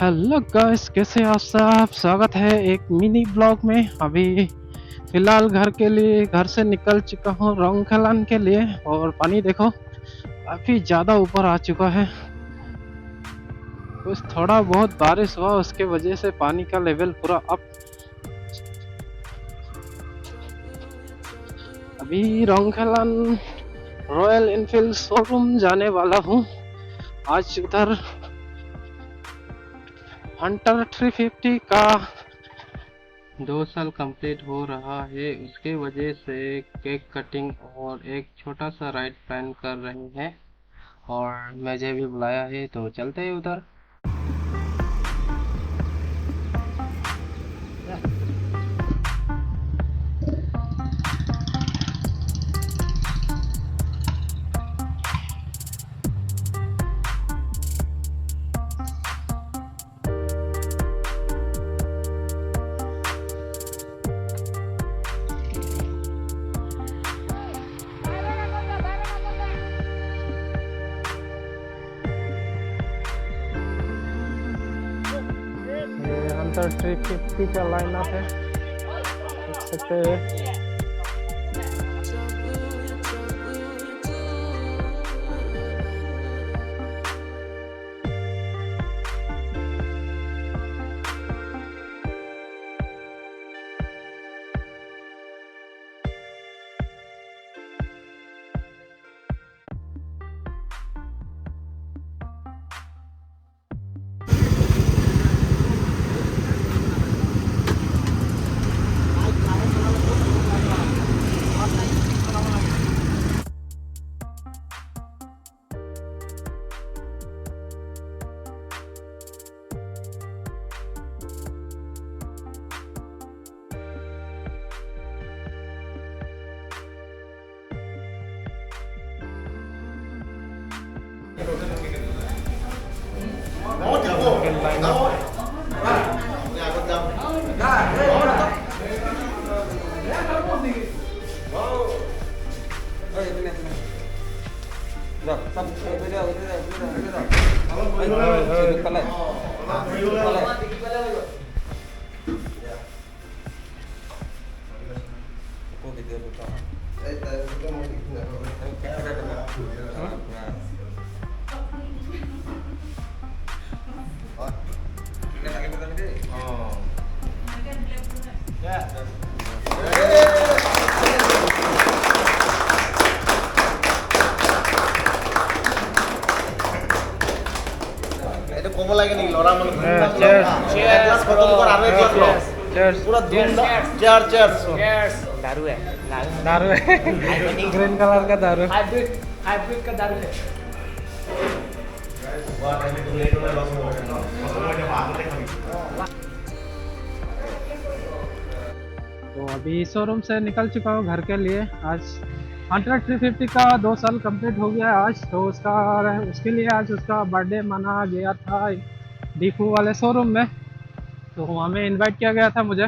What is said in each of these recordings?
Hello guys, कैसे आप सब। स्वागत है एक मिनी ब्लॉग में। अभी फिलहाल घर से निकल चुका हूँ रोंगखलान के लिए। और पानी देखो काफी ज्यादा ऊपर आ चुका है। कुछ थोड़ा बहुत बारिश हुआ, उसके वजह से पानी का लेवल पूरा अप। अभी रोंगखलान रॉयल एनफील्ड शोरूम जाने वाला हूँ। आज उधर हंटर 350 का 2 साल कंप्लीट हो रहा है। उसके वजह से केक कटिंग और एक छोटा सा राइड प्लान कर रहे हैं और मुझे भी बुलाया है, तो चलते हैं उधर। हंटर 350 का लाइनअप है, देख सकते हैं। दारू है ग्रीन कलर का दारू। हाइब्रिड का दारू है। तो अभी शोरूम से निकल चुका हूँ घर के लिए। आज हंटर 350 का 2 साल कंप्लीट हो गया है आज। तो उसके लिए आज उसका बर्थडे मना गया था डीफू वाले शोरूम में। तो वहाँ में इनवाइट किया गया था मुझे,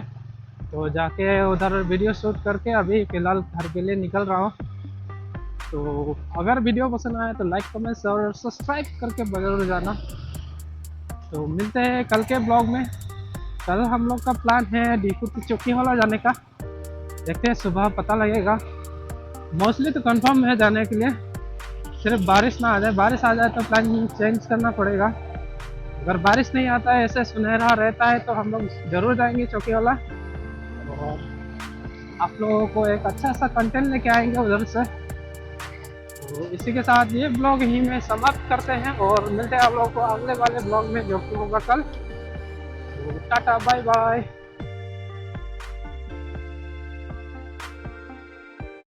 तो जाके उधर वीडियो शूट करके अभी फ़िलहाल घर के लिए निकल रहा हूँ। तो अगर वीडियो पसंद आए तो लाइक कमेंट और सब्सक्राइब करके जरूर जाना। तो मिलते हैं कल के ब्लॉग में। कल हम लोग का प्लान है डीफू की चौकी वाला जाने का। देखते हैं, सुबह पता लगेगा। मोस्टली तो कंफर्म है जाने के लिए, सिर्फ बारिश ना आ जाए। बारिश आ जाए तो प्लान चेंज करना पड़ेगा। अगर बारिश नहीं आता है, ऐसे सुनहरा रहता है, तो हम लोग ज़रूर जाएंगे चौकी वाला और आप लोगों को एक अच्छा सा कंटेंट लेके आएंगे उधर से। तो इसी के साथ ये ब्लॉग ही में समाप्त करते हैं और मिलते हैं आप लोगों को अगले वाले ब्लॉग में, जो कि होगा कल। तो टाटा बाय बाय।